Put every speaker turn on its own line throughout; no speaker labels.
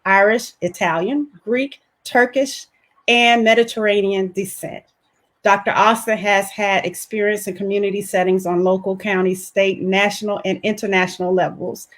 Irish, Italian, Greek, Turkish, and Mediterranean descent. Dr. Austin has had experience in community settings on local, county, state, national, and international levels,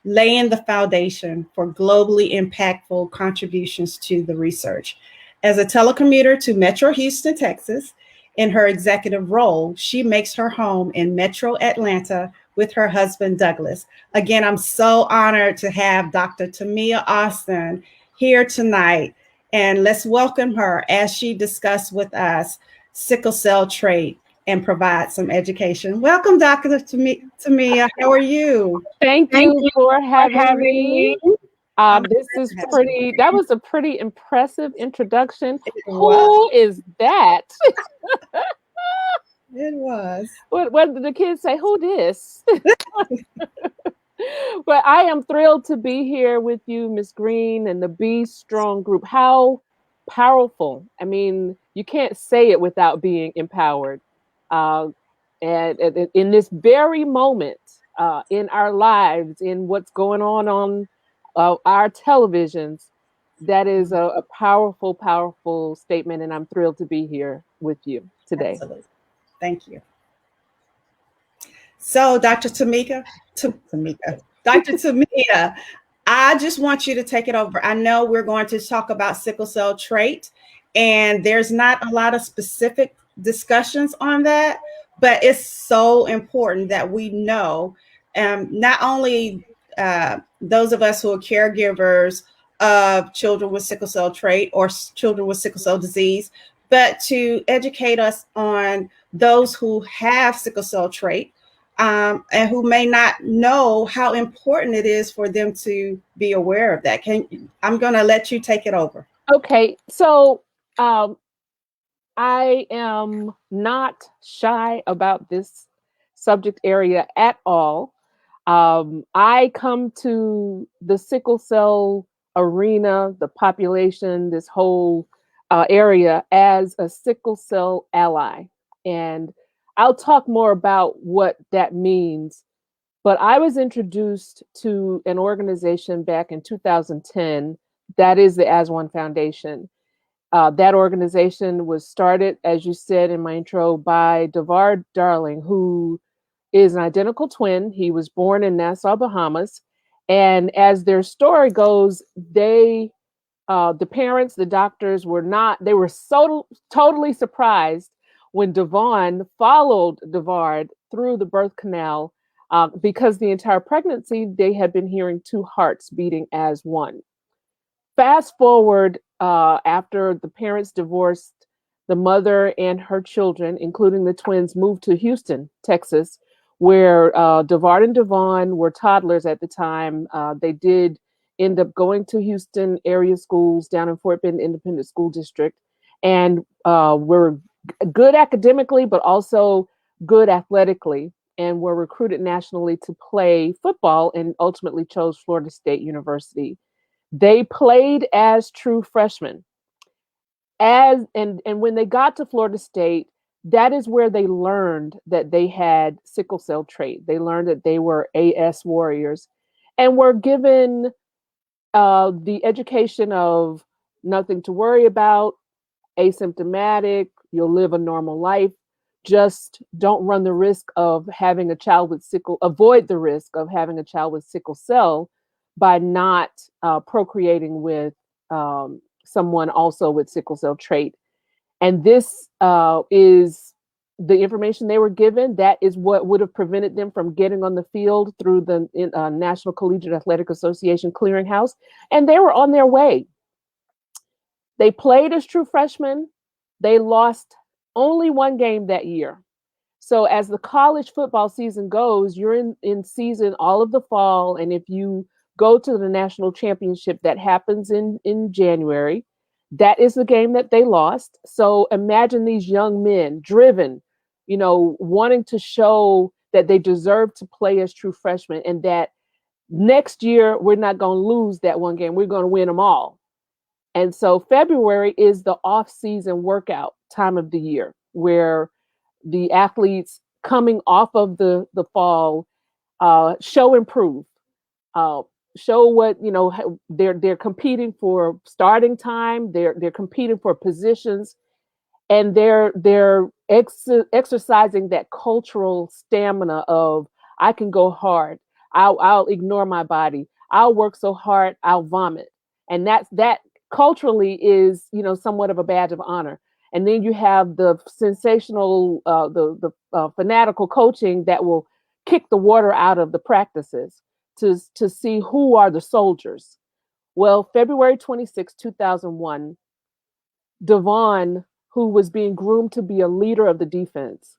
laying the foundation for globally impactful contributions to the research. As a telecommuter to Metro Houston, Texas, in her executive role, she makes her home in Metro Atlanta with her husband, Douglas. Again, I'm so honored to have Dr. Tamia Austin here tonight. And let's welcome her as she discusses with us sickle cell trait and provide some education. Welcome, Dr. Tamia. How are you?
Thank
Thank
you
you
for
for
having
having
me.
me. I'm
That was a pretty impressive introduction.
It was.
Who is that?
It was.
What did the kids say? Who this? But I am thrilled to be here with you, Miss Green, and the Be Strong group. How powerful. I mean, you can't say it without being empowered. Uh, and in this very moment in our lives, in what's going on our televisions, that is a powerful, powerful statement. And I'm thrilled to be here with you today.
Absolutely. Thank you. So, Dr. Dr. Tamia, I just want you to take it over. I know we're going to talk about sickle cell trait, and there's not a lot of specific discussions on that, but it's so important that we know, not only those of us who are caregivers of children with sickle cell trait or children with sickle cell disease, but to educate us on those who have sickle cell trait, and who may not know how important it is for them to be aware of that. I'm going to let you take it over.
Okay, so I am not shy about this subject area at all. I come to the sickle cell arena, the population, this whole area as a sickle cell ally. And I'll talk more about what that means. But I was introduced to an organization back in 2010, that is the As One Foundation. That organization was started, as you said in my intro, by DeVard Darling, who is an identical twin. He was born in Nassau, Bahamas. And as their story goes, the parents, the doctors they were so totally surprised when Devon followed DeVard through the birth canal because the entire pregnancy, they had been hearing two hearts beating as one. Fast forward after the parents divorced, the mother and her children, including the twins, moved to Houston, Texas, where DeVard and Devon were toddlers at the time. They did end up going to Houston area schools down in Fort Bend Independent School District, and were good academically, but also good athletically, and were recruited nationally to play football and ultimately chose Florida State University. They played as true freshmen. And when they got to Florida State, that is where they learned that they had sickle cell trait. They learned that they were AS warriors and were given the education of nothing to worry about, asymptomatic, you'll live a normal life. Just don't run the risk of having a child with avoid the risk of having a child with sickle cell by not procreating with someone also with sickle cell trait. And this is the information they were given. That is what would have prevented them from getting on the field through the National Collegiate Athletic Association clearinghouse. And they were on their way. They played as true freshmen. They lost only one game that year. So as the college football season goes, you're in season all of the fall. And if you go to the national championship that happens in January, that is the game that they lost. So imagine these young men driven, wanting to show that they deserve to play as true freshmen and that next year we're not going to lose that one game. We're going to win them all. And so February is the off-season workout time of the year where the athletes coming off of the fall show improve. show what, they're competing for starting time, they're competing for positions, and they're exercising that cultural stamina of, I can go hard, I'll ignore my body, I'll work so hard I'll vomit. And that culturally is, somewhat of a badge of honor. And then you have the sensational, the fanatical coaching that will kick the water out of the practices to see who are the soldiers. Well, February 26, 2001, Devon, who was being groomed to be a leader of the defense,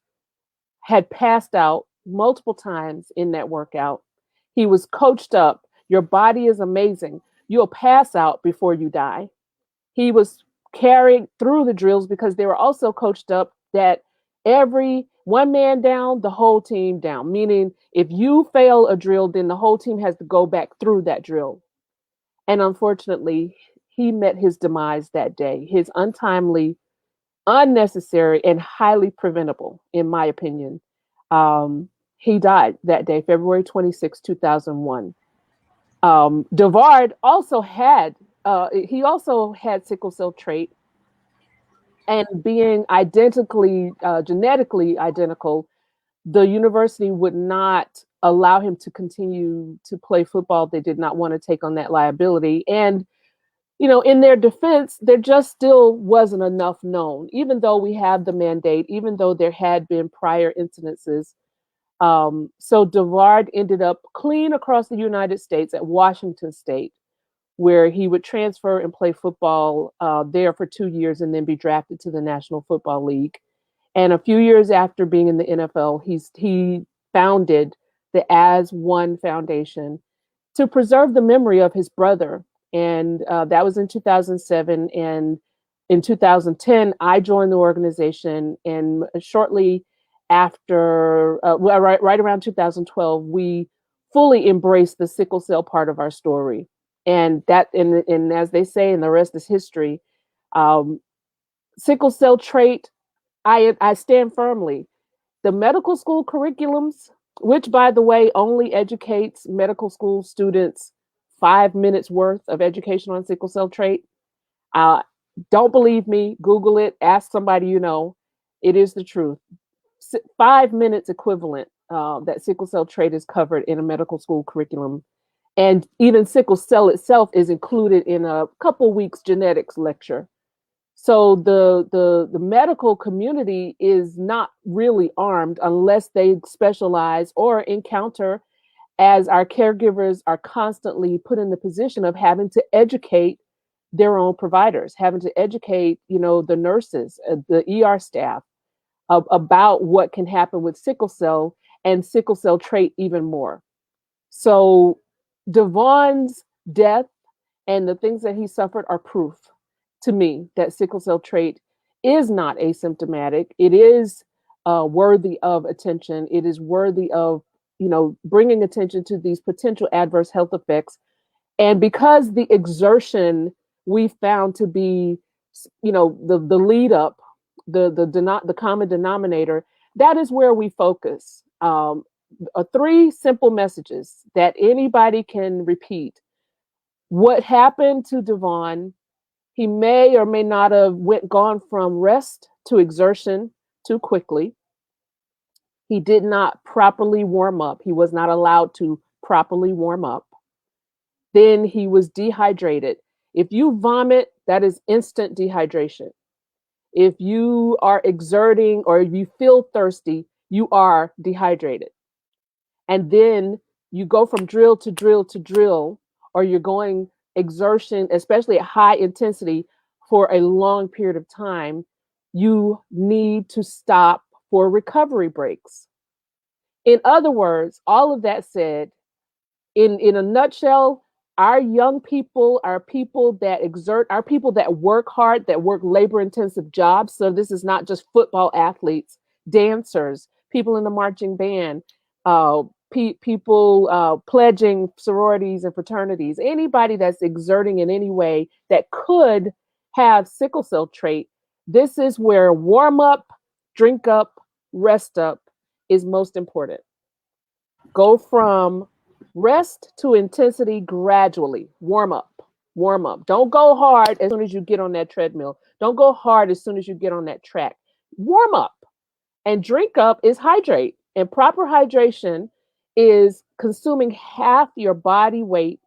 had passed out multiple times in that workout. He was coached up. Your body is amazing. You'll pass out before you die. He was carried through the drills because they were also coached up that every one man down, the whole team down. Meaning, if you fail a drill, then the whole team has to go back through that drill. And unfortunately, he met his demise that day. His untimely, unnecessary, and highly preventable, in my opinion. He died that day, February 26, 2001. Devard also had sickle cell trait, and being genetically identical, the university would not allow him to continue to play football. They did not want to take on that liability. And, in their defense, there just still wasn't enough known, even though we had the mandate, even though there had been prior incidences. So Devard ended up clean across the United States at Washington State, where he would transfer and play football there for 2 years and then be drafted to the National Football League. And a few years after being in the NFL, he founded the As One Foundation to preserve the memory of his brother. And that was in 2007. And in 2010, I joined the organization. And shortly after, right around 2012, we fully embraced the sickle cell part of our story. And as they say, and the rest is history. Sickle cell trait, I stand firmly. The medical school curriculums, which, by the way, only educates medical school students 5 minutes worth of education on sickle cell trait. Don't believe me, Google it, ask somebody you know. It is the truth. 5 minutes equivalent that sickle cell trait is covered in a medical school curriculum. And even sickle cell itself is included in a couple weeks genetics lecture. So the medical community is not really armed unless they specialize or encounter, as our caregivers are constantly put in the position of having to educate their own providers, having to educate, the nurses, the ER staff about what can happen with sickle cell and sickle cell trait even more. So Devon's death and the things that he suffered are proof to me that sickle cell trait is not asymptomatic. It is worthy of attention. It is worthy of, bringing attention to these potential adverse health effects. And because the exertion we found to be, the lead up, the common denominator, that is where we focus. 3 simple messages that anybody can repeat. What happened to Devon? He may or may not have gone from rest to exertion too quickly. He did not properly warm up. He was not allowed to properly warm up. Then he was dehydrated. If you vomit, that is instant dehydration. If you are exerting or you feel thirsty, you are dehydrated. And then you go from drill to drill to drill, or you're going exertion, especially at high intensity, for a long period of time. You need to stop for recovery breaks. In other words, all of that said, in a nutshell, our young people are people that exert, are people that work hard, that work labor-intensive jobs. So this is not just football athletes, dancers, people in the marching band, people pledging sororities and fraternities, anybody that's exerting in any way that could have sickle cell trait. This is where warm up, drink up, rest up is most important. Go from Rest to intensity gradually. Warm up. Warm up. Don't go hard as soon as you get on that treadmill. Don't go hard as soon as you get on that track. Warm up. And drink up is hydrate. And proper hydration is consuming half your body weight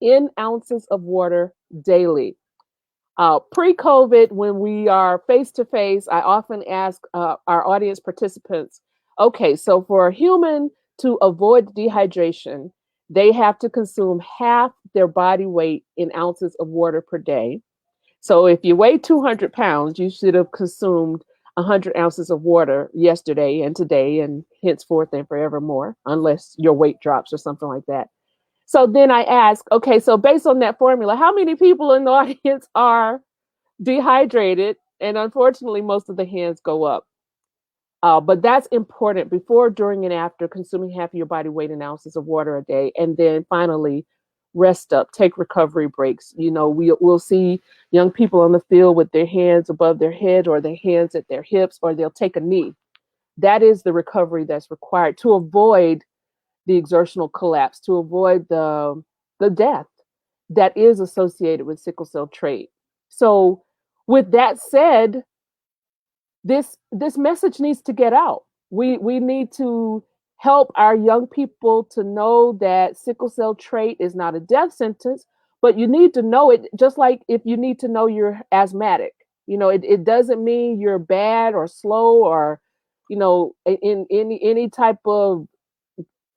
in ounces of water daily. Pre-COVID, when we are face to face, I often ask our audience participants, okay, so for a human to avoid dehydration, they have to consume half their body weight in ounces of water per day. So if you weigh 200 pounds, you should have consumed 100 ounces of water yesterday and today and henceforth and forevermore, unless your weight drops or something like that. So then I ask, okay, so based on that formula, how many people in the audience are dehydrated? And unfortunately, most of the hands go up. But that's important before, during, and after consuming half of your body weight in ounces of water a day. And then finally, rest up, take recovery breaks. You know, we'll see young people on the field with their hands above their head or their hands at their hips, or they'll take a knee. That is the recovery that's required to avoid the exertional collapse, to avoid the death that is associated with sickle cell trait. So with that said, this message needs to get out. We need to help our young people to know that sickle cell trait is not a death sentence, but you need to know it, just like if you need to know you're asthmatic. You know, it doesn't mean you're bad or slow or, you know, in any type of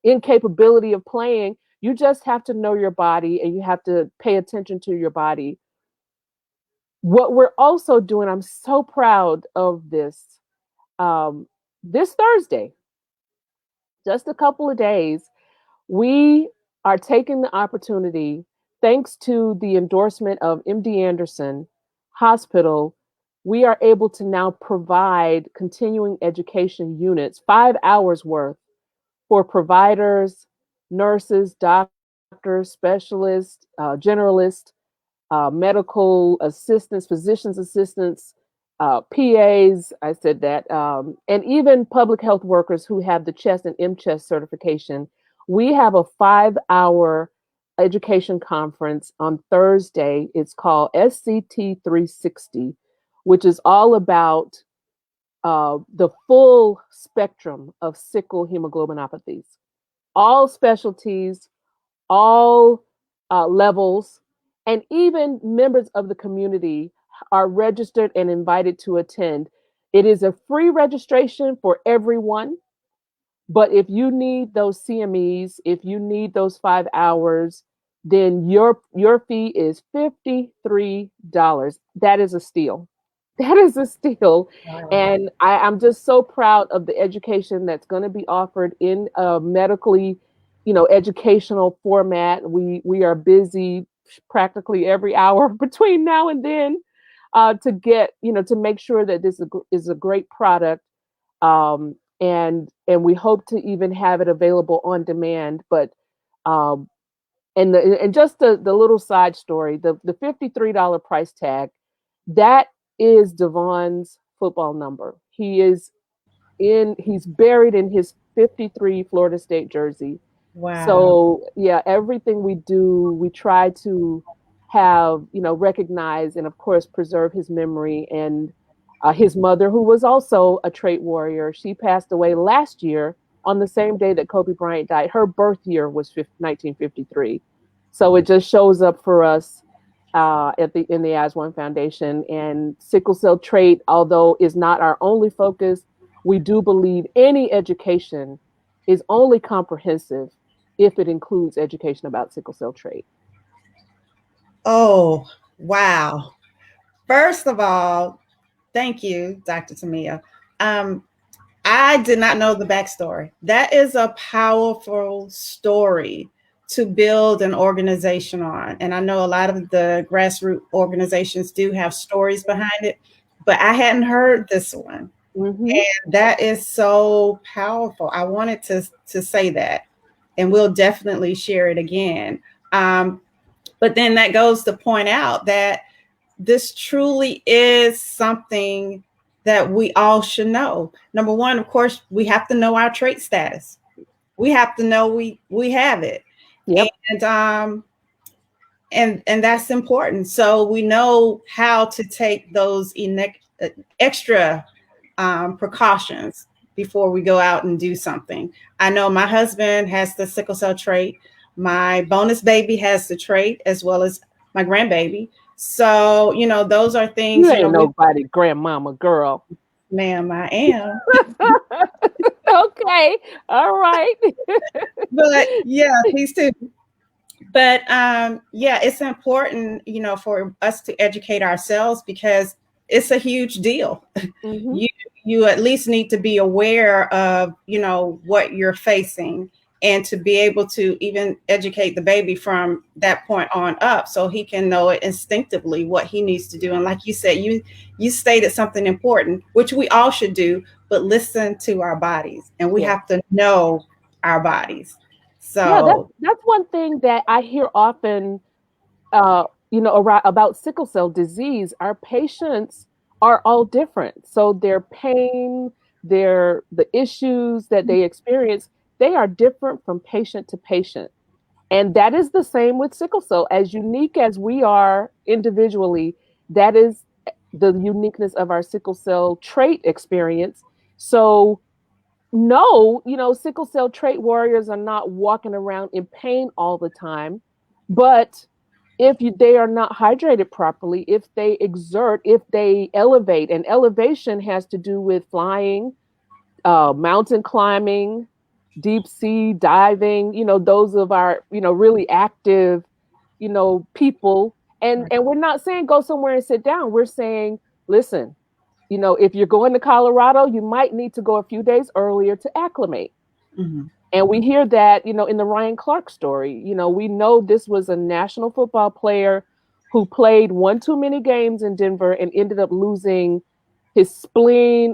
incapability of playing. You just have to know your body and you have to pay attention to your body. What we're also doing, I'm so proud of this. This Thursday, just a couple of days, we are taking the opportunity, thanks to the endorsement of MD Anderson Hospital, we are able to now provide continuing education units, 5 hours worth, for providers, nurses, doctors, specialists, generalists, medical assistants, physician's assistants, PAs, I said that, and even public health workers who have the CHEST and MCHEST certification. We have a 5-hour education conference on Thursday. It's called SCT 360, which is all about the full spectrum of sickle hemoglobinopathies, all specialties, all levels, and even members of the community are registered and invited to attend. It is a free registration for everyone, but if you need those CMEs, if you need those 5 hours, then your fee is $53. That is a steal. That is a steal.
Wow.
And I'm just so proud of the education that's going to be offered in a medically, you know, educational format. We are busy practically every hour between now and then to get, you know, to make sure that this is a great product. And we hope to even have it available on demand. But and just the little side story, the $53 price tag, that is Devon's football number. He's buried in his 53 Florida State jersey.
Wow.
So yeah, everything we do, we try to have, you know, recognize and of course preserve his memory. And his mother, who was also a trait warrior, she passed away last year on the same day that Kobe Bryant died. Her birth year was 1953. So it just shows up for us in the As One Foundation. And sickle cell trait, although is not our only focus, we do believe any education is only comprehensive if it includes education about sickle cell trait.
Oh, wow. First of all, thank you, Dr. Tamia. I did not know the backstory. That is a powerful story to build an organization on. And I know a lot of the grassroots organizations do have stories behind it, but I hadn't heard this one. Mm-hmm. And that is so powerful. I wanted to say that, and we'll definitely share it again. But then that goes to point out that this truly is something that we all should know. Number one, of course, we have to know our trait status. We have to know we have it.
Yep.
And that's important. So we know how to take those extra precautions before we go out and do something. I know my husband has the sickle cell trait. My bonus baby has the trait, as well as my grandbaby. So, those are things,
You ain't nobody grandmama girl.
Ma'am, I am.
Okay. All right.
But yeah, these two. But yeah, it's important, for us to educate ourselves because it's a huge deal.
Mm-hmm.
You at least need to be aware of, what you're facing, and to be able to even educate the baby from that point on up so he can know it instinctively what he needs to do. And like you said, you stated something important, which we all should do, but listen to our bodies, and we have to know our bodies. So
yeah, that's one thing that I hear often, about sickle cell disease. Our patients are all different, so their pain, the issues that they experience, they are different from patient to patient, and that is the same with sickle cell. As unique as we are individually, that is the uniqueness of our sickle cell trait experience. So no, sickle cell trait warriors are not walking around in pain all the time. But if they are not hydrated properly, if they exert, if they elevate, and elevation has to do with flying, mountain climbing, deep sea diving, those of our, really active, people. And we're not saying go somewhere and sit down. We're saying, listen, if you're going to Colorado, you might need to go a few days earlier to acclimate.
Mhm.
And we hear that, in the Ryan Clark story. We know this was a national football player who played one too many games in Denver and ended up losing his spleen,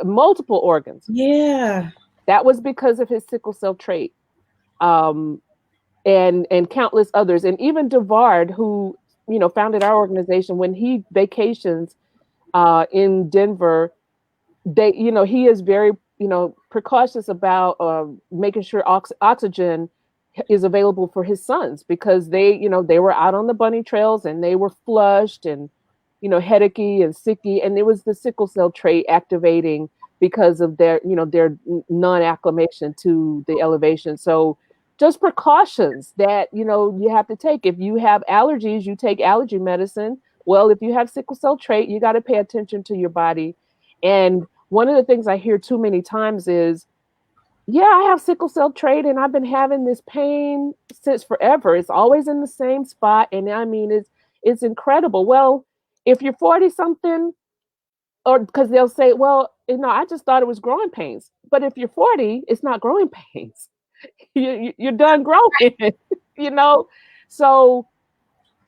multiple organs.
Yeah.
That was because of his sickle cell trait, and countless others. And even Devard, who, founded our organization, when he vacations in Denver, he is very, precautious about making sure oxygen is available for his sons, because they were out on the bunny trails and they were flushed and, headachy and sicky, and it was the sickle cell trait activating because of their non-acclimation to the elevation. So just precautions that, you have to take. If you have allergies, you take allergy medicine. Well, if you have sickle cell trait, you got to pay attention to your body. And one of the things I hear too many times is, yeah, I have sickle cell trait and I've been having this pain since forever. It's always in the same spot. And I mean, it's incredible. Well, if you're 40 something, or because they'll say, well, I just thought it was growing pains. But if you're 40, it's not growing pains. You're done growing, So,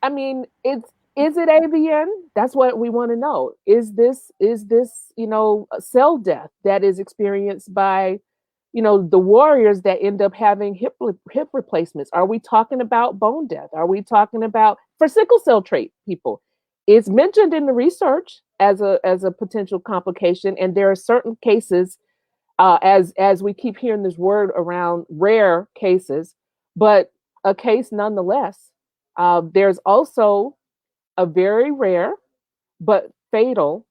I mean, is it AVN? That's what we want to know. Is this a cell death that is experienced by, the warriors that end up having hip replacements? Are we talking about bone death? Are we talking about, for sickle cell trait people? It's mentioned in the research as a potential complication, and there are certain cases, as we keep hearing this word around, rare cases, but a case nonetheless. There's also a very rare but fatal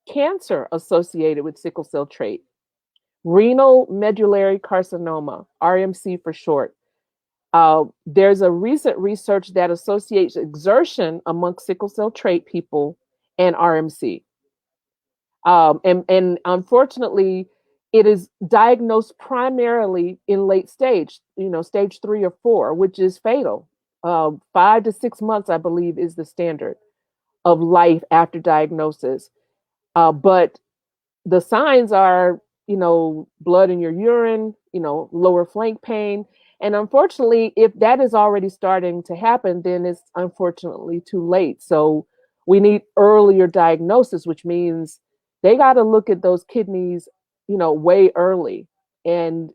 cancer associated with sickle cell trait, renal medullary carcinoma, RMC for short. There's a recent research that associates exertion among sickle cell trait people and RMC. And unfortunately, it is diagnosed primarily in late stage, stage 3 or 4, which is fatal. 5 to 6 months, I believe, is the standard of life after diagnosis. But the signs are, blood in your urine, lower flank pain. And unfortunately, if that is already starting to happen, then it's unfortunately too late. So we need earlier diagnosis, which means they got to look at those kidneys, way early. And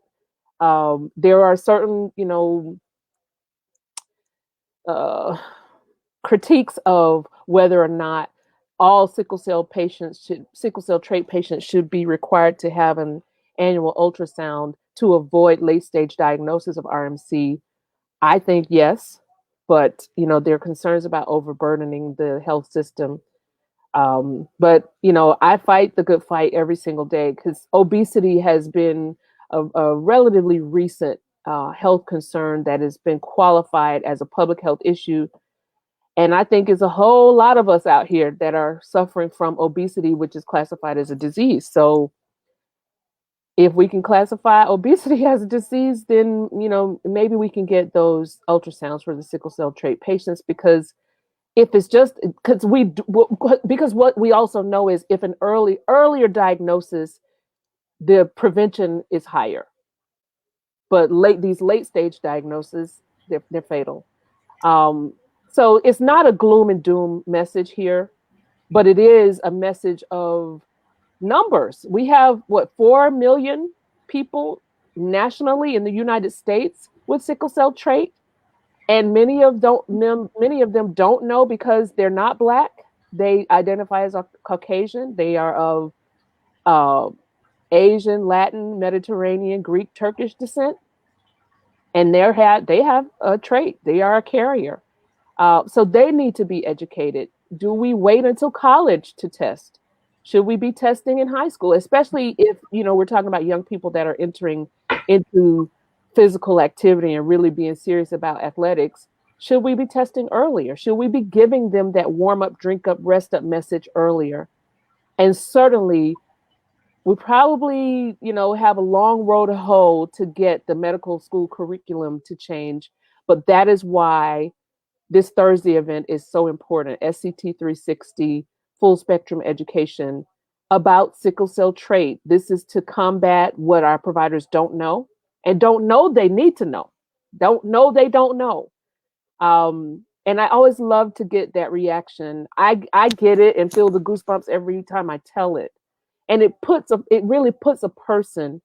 there are certain, critiques of whether or not all sickle cell trait patients should be required to have an annual ultrasound to avoid late stage diagnosis of RMC. I think yes, but there are concerns about overburdening the health system. But I fight the good fight every single day because obesity has been a relatively recent health concern that has been qualified as a public health issue. And I think there's a whole lot of us out here that are suffering from obesity, which is classified as a disease. So if we can classify obesity as a disease, then maybe we can get those ultrasounds for the sickle cell trait patients, because if it's just because what we also know is if an earlier diagnosis, the prevention is higher. But these late stage diagnoses, they're fatal. So it's not a gloom and doom message here, but it is a message of numbers. We have 4 million people nationally in the United States with sickle cell trait, and many of them don't know because they're not Black. They identify as Caucasian. They are of Asian, Latin, Mediterranean, Greek, Turkish descent, and they have a trait. They are a carrier. So they need to be educated. Do we wait until college to test? Should we be testing in high school, especially if we're talking about young people that are entering into physical activity and really being serious about athletics? Should we be testing earlier? Should we be giving them that warm up, drink up, rest up message earlier? And certainly, we probably have a long road to hoe to get the medical school curriculum to change, but that is why this Thursday event is so important. SCT 360, full spectrum education about sickle cell trait. This is to combat what our providers don't know and don't know they need to know. Don't know they don't know. And I always love to get that reaction. I get it and feel the goosebumps every time I tell it. And it really puts a person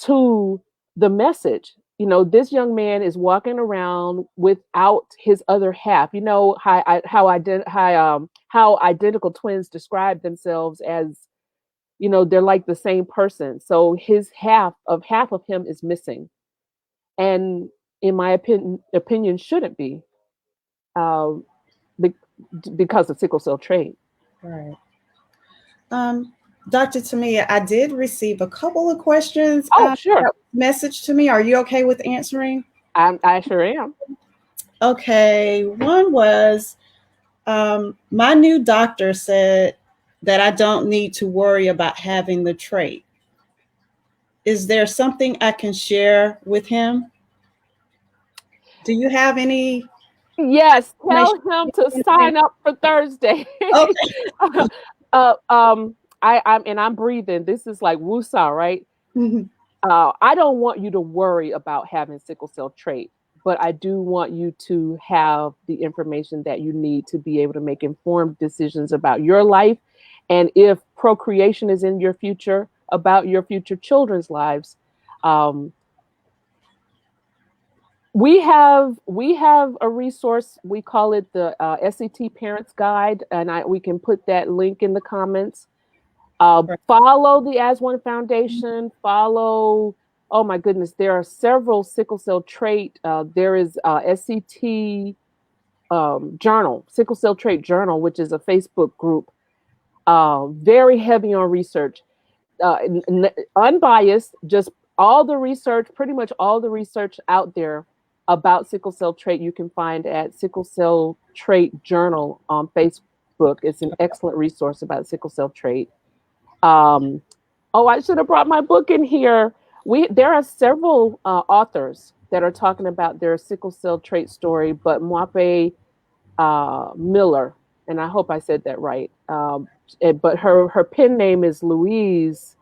to the message. This young man is walking around without his other half. How identical twins describe themselves as, they're like the same person. So his half of him is missing, and in my opinion, shouldn't be, because of sickle cell trait.
Right. Dr. Tamia, I did receive a couple of questions.
Oh, sure.
Message to me. Are you okay with answering?
I sure am.
Okay. One was, my new doctor said that I don't need to worry about having the trait. Is there something I can share with him? Do you have any?
Yes, tell him to sign up for Thursday.
Okay.
I'm breathing. This is like woosah, right?
Mm-hmm.
I don't want you to worry about having sickle cell trait, but I do want you to have the information that you need to be able to make informed decisions about your life, and if procreation is in your future, about your future children's lives. We have a resource. We call it the SCT Parents Guide, and we can put that link in the comments. Follow the As One Foundation. Follow. Oh my goodness, there are several sickle cell trait. There is SCT Journal, Sickle Cell Trait Journal, which is a Facebook group. Very heavy on research, unbiased. Just all the research, pretty much all the research out there about sickle cell trait, you can find at Sickle Cell Trait Journal on Facebook. It's an excellent resource about sickle cell trait. I should have brought my book in here. There are several authors that are talking about their sickle cell trait story, but Mwape Miller, and I hope I said that right. But her pen name is Louise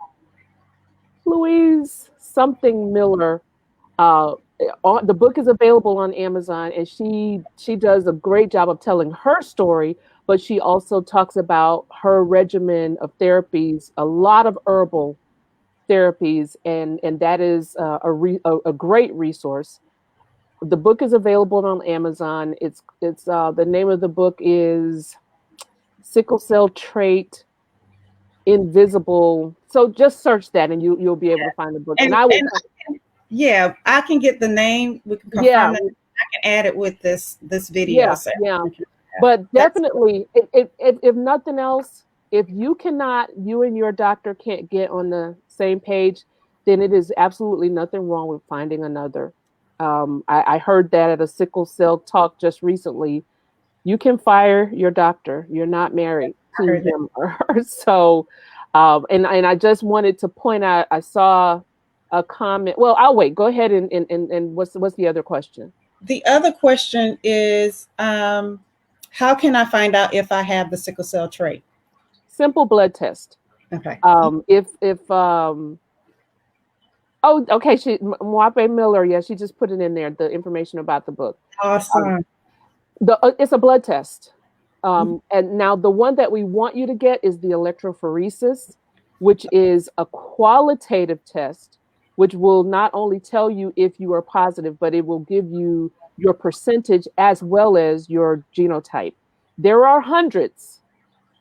something Miller. The book is available on Amazon, and she does a great job of telling her story, but she also talks about her regimen of therapies, a lot of herbal therapies, and that is a great resource. The book is available on Amazon. It's the name of the book is Sickle Cell Trait Invisible. So just search that, and you'll be able to find the book. And I will.
Yeah, I can get the name. We can confirm that. I can add it with this video.
Yeah,
So
yeah.
everyone can-
But
that's
definitely, if nothing else, if you and your doctor can't get on the same page, then it is absolutely nothing wrong with finding another. I heard that at a sickle cell talk just recently. You can fire your doctor. You're not married
I
to
heard that.
him or her. So, and I just wanted to point out, I saw a comment. Well, I'll wait. Go ahead and what's the other question?
The other question is, how can I find out if I have the sickle cell trait?
Simple blood test.
Okay.
If oh, okay, Mwape Miller, yeah, she just put it in there, the information about the book.
Awesome.
It's a blood test. And now the one that we want you to get is the electrophoresis, which is a qualitative test, which will not only tell you if you are positive, but it will give you your percentage as well as your genotype. There are hundreds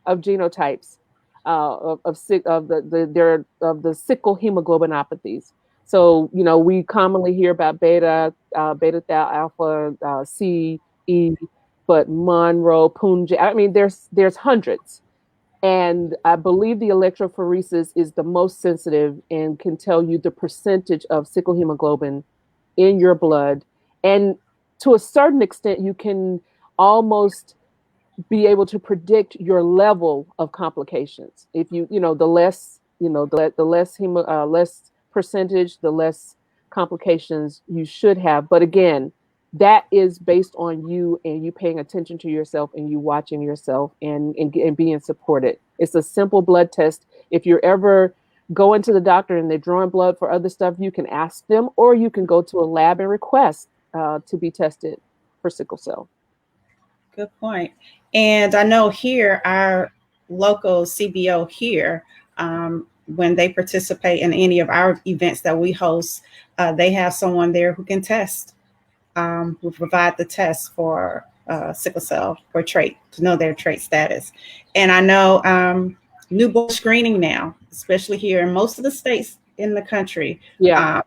of genotypes of the sickle hemoglobinopathies. So we commonly hear about beta thal alpha, C, E, but Monroe, Punjab. I mean, there's hundreds, and I believe the electrophoresis is the most sensitive and can tell you the percentage of sickle hemoglobin in your blood, and to a certain extent, you can almost be able to predict your level of complications. If the less, the less less percentage, the less complications you should have. But again, that is based on you and you paying attention to yourself and you watching yourself and being supported. It's a simple blood test. If you're ever going to the doctor and they're drawing blood for other stuff, you can ask them, or you can go to a lab and request to be tested for sickle cell.
Good point. And I know here, our local CBO here, when they participate in any of our events that we host, they have someone there who can test, who provide the test for sickle cell or trait, to know their trait status. And I know newborn screening now, especially here in most of the states in the country.
Yeah.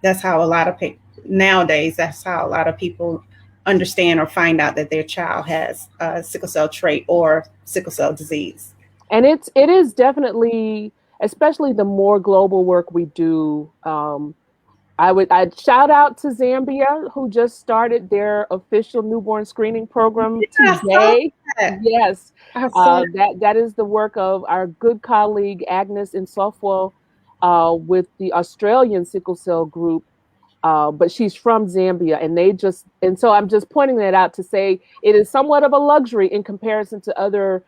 That's how a lot of people nowadays, that's how a lot of people understand or find out that their child has a sickle cell trait or sickle cell disease.
And it is definitely, especially the more global work we do. I'd shout out to Zambia, who just started their official newborn screening program today. Yes, that is the work of our good colleague Agnes Insofwo with the Australian sickle cell group. But she's from Zambia, and so I'm just pointing that out to say it is somewhat of a luxury in comparison to other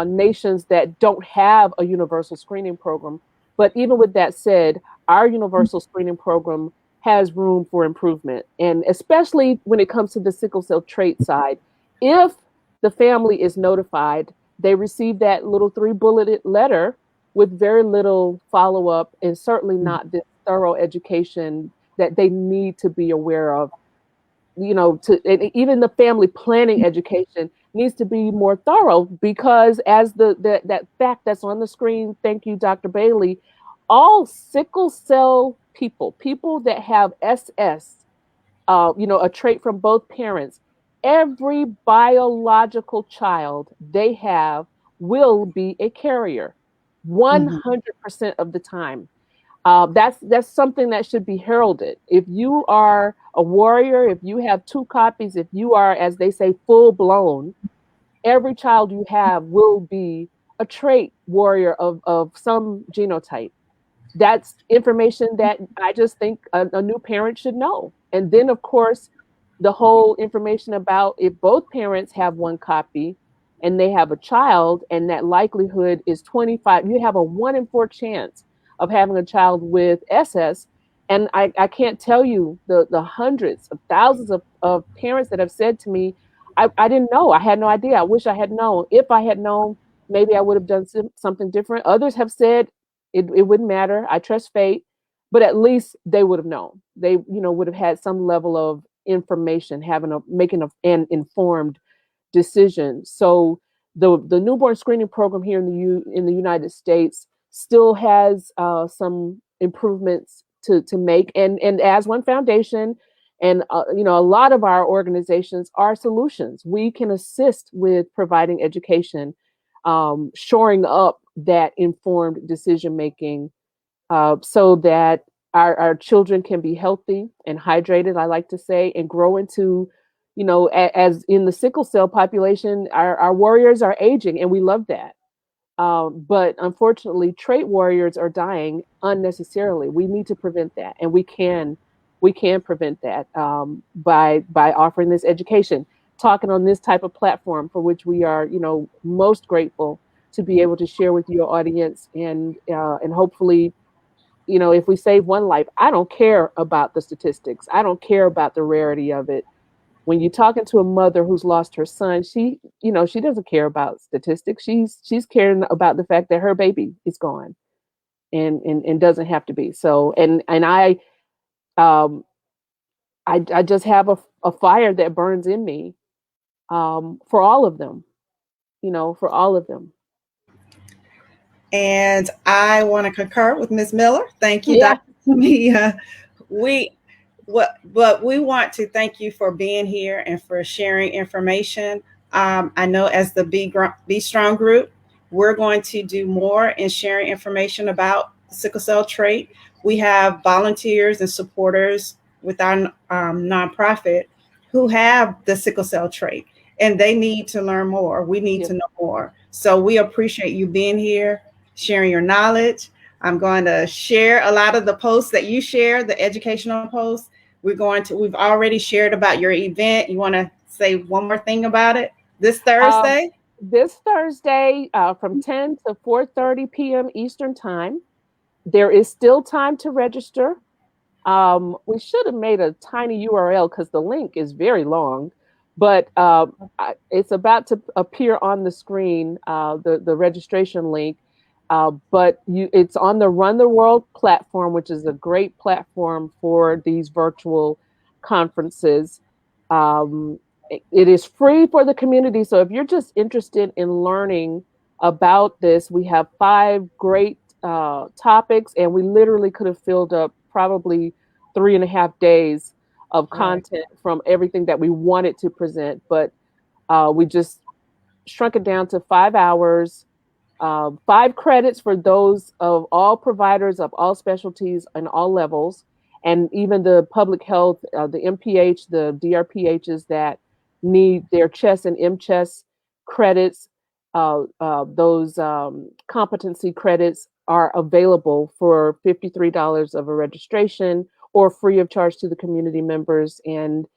nations that don't have a universal screening program. But even with that said, our universal screening program has room for improvement, and especially when it comes to the sickle cell trait side. If the family is notified, they receive that little 3-bulleted letter with very little follow-up, and certainly not this thorough education that they need to be aware of. Even the family planning education needs to be more thorough, because as that fact that's on the screen, thank you, Dr. Bailey, all sickle cell people that have SS, a trait from both parents, every biological child they have will be a carrier 100% of the time. That's something that should be heralded. If you are a warrior, if you have 2 copies, if you are, as they say, full blown, every child you have will be a trait warrior of some genotype. That's information that I just think a new parent should know. And then, of course, the whole information about if both parents have 1 copy and they have a child, and that likelihood is 25, you have a 1 in 4 chance of having a child with SS. And I can't tell you the hundreds of thousands of parents that have said to me, I didn't know. I had no idea. I wish I had known. If I had known, maybe I would have done something different. Others have said it wouldn't matter. I trust fate. But at least they would have known. They would have had some level of information, making an informed decision. So the newborn screening program here in the United States still has some improvements to make. And as One Foundation And you know, a lot of our organizations are solutions. We can assist with providing education, shoring up that informed decision making, so that our children can be healthy and hydrated, I like to say, and grow into, you know, as in the sickle cell population, our warriors are aging, and we love that. But unfortunately, trait warriors are dying unnecessarily. We need to prevent that, and we can prevent that, by offering this education, talking on this type of platform for which we are, you know, most grateful to be able to share with your audience, and hopefully, you know, if we save one life, I don't care about the statistics. I don't care about the rarity of it. When you're talking to a mother who's lost her son, she, you know, she doesn't care about statistics. She's caring about the fact that her baby is gone, and doesn't have to be. So, and um I just have a fire that burns in me, for all of them, you know, for all of them.
And I want to concur with Ms. Miller. Thank you,
Yeah.
Dr. Tamia. We but we want to thank you for being here and for sharing information. I know as the Be Strong group, we're going to do more in sharing information about sickle cell trait. We have volunteers and supporters with our nonprofit who have the sickle cell trait, and they need to learn more. We need
Yeah.
to know more. So we appreciate you being here, sharing your knowledge. I'm going to share a lot of the posts that you share, the educational posts. We've already shared about your event. You want to say one more thing about it this
Um,
Thursday?
this Thursday, from 10 to 4:30 p.m. Eastern time. There is still time to register. We should have made a tiny URL because the link is very long, but it's about to appear on the screen, the registration link. But it's on the Run the World platform, which is a great platform for these virtual conferences. It is free for the community. So if you're just interested in learning about this, we have 5 great topics, and we literally could have filled up probably 3.5 days of
Right.
content from everything that we wanted to present. But we just shrunk it down to 5 hours, 5 credits for those of all providers of all specialties and all levels, and even the public health, the MPH, the DRPHs that need their chess and MCHES credits. Those competency credits are available for $53 of a registration, or free of charge to the community members. And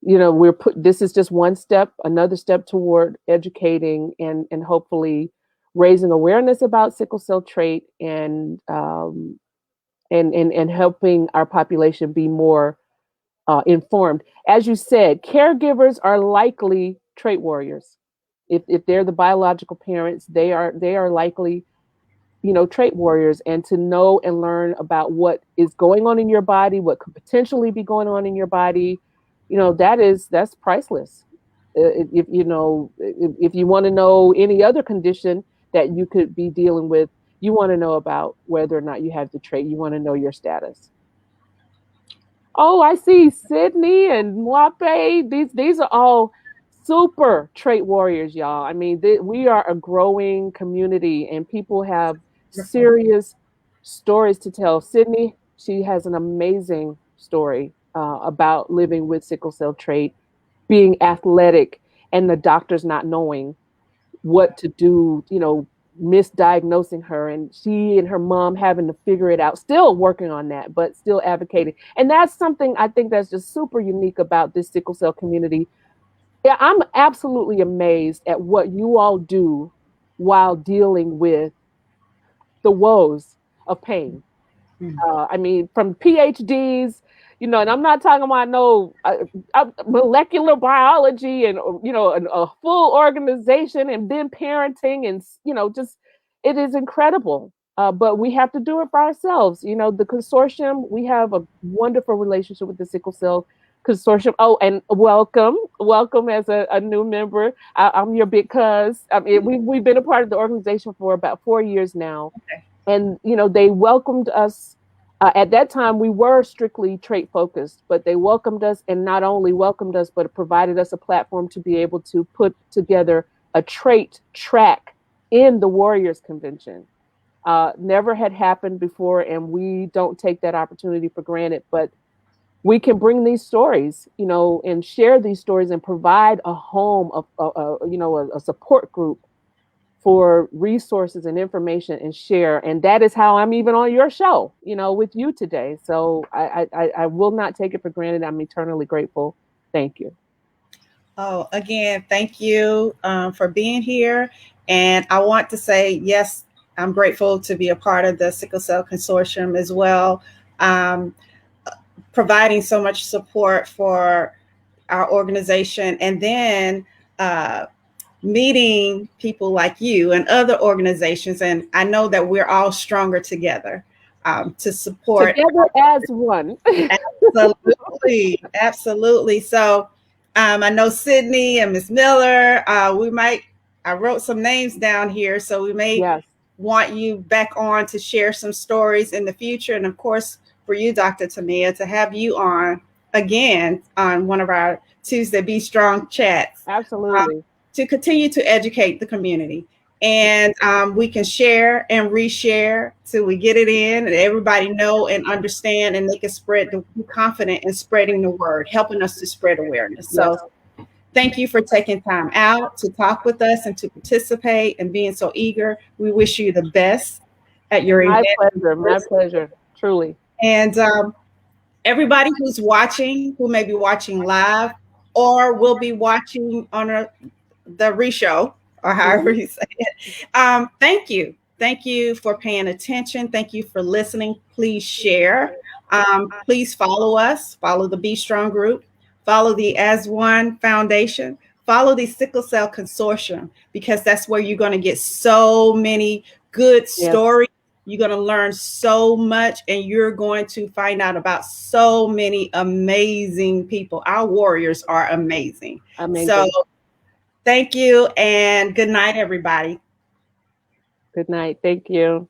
you know, this is just one step, another step toward educating, and hopefully raising awareness about sickle cell trait, and helping our population be more informed. As you said, caregivers are likely trait warriors. If they're the biological parents, they are likely, you know, trait warriors. And to know and learn about what is going on in your body, what could potentially be going on in your body, you know, that's priceless. If you know, if you want to know any other condition that you could be dealing with, you want to know about whether or not you have the trait. You want to know your status. Oh, I see Sydney and Mwape. These are all super trait warriors, y'all. I mean, we are a growing community, and people have serious stories to tell. Sydney, she has an amazing story about living with sickle cell trait, being athletic, and the doctors not knowing what to do, you know, misdiagnosing her, and she and her mom having to figure it out, still working on that, but still advocating. And that's something I think that's just super unique about this sickle cell community. Yeah, I'm absolutely amazed at what you all do while dealing with the woes of pain. I mean, from PhDs, you know, and I'm not talking about no molecular biology, and you know, a full organization, and then parenting, and you know, just it is incredible. But we have to do it for ourselves. You know, the consortium, we have a wonderful relationship with the Sickle Cell Consortium. Oh, and welcome as a new member. I'm your big cuz. I mean, we've been a part of the organization for about 4 years now, and you know, they welcomed us At that time, we were strictly trait focused, but they welcomed us, and not only welcomed us, but provided us a platform to be able to put together a trait track in the Warriors Convention. Never had happened before, and we don't take that opportunity for granted. But we can bring these stories, and share these stories and provide a home, a support group for resources and information and share. And that is how I'm even on your show, with you today. So I will not take it for granted. I'm eternally grateful. Thank you.
Oh, again, thank you for being here. And I want to say, yes, I'm grateful to be a part of the Sickle Cell Consortium as well, providing so much support for our organization. And then meeting people like you and other organizations. And I know that we're all stronger together to support.
Together as one.
Absolutely. Absolutely. So I know Sydney and Ms. Miller, I wrote some names down here, so we may want you back on to share some stories in the future. And of course, for you, Dr. Tamia, to have you on again on one of our Tuesday Be Strong chats.
Absolutely.
To continue to educate the community. And we can share and reshare till we get it in and everybody know and understand, and they can be confident in spreading the word, helping us to spread awareness. So thank you for taking time out to talk with us and to participate and being so eager. We wish you the best at your event.
My pleasure, truly.
And everybody who's watching, who may be watching live or will be watching on the re-show, or however you say it. Thank you. Thank you for paying attention. Thank you for listening. Please share. Please follow us. Follow the Be Strong group. Follow the As One Foundation. Follow the Sickle Cell Consortium, because that's where you're going to get so many good stories. You're going to learn so much, and you're going to find out about so many amazing people. Our warriors are amazing. So thank you, and good night, everybody.
Good night. Thank you.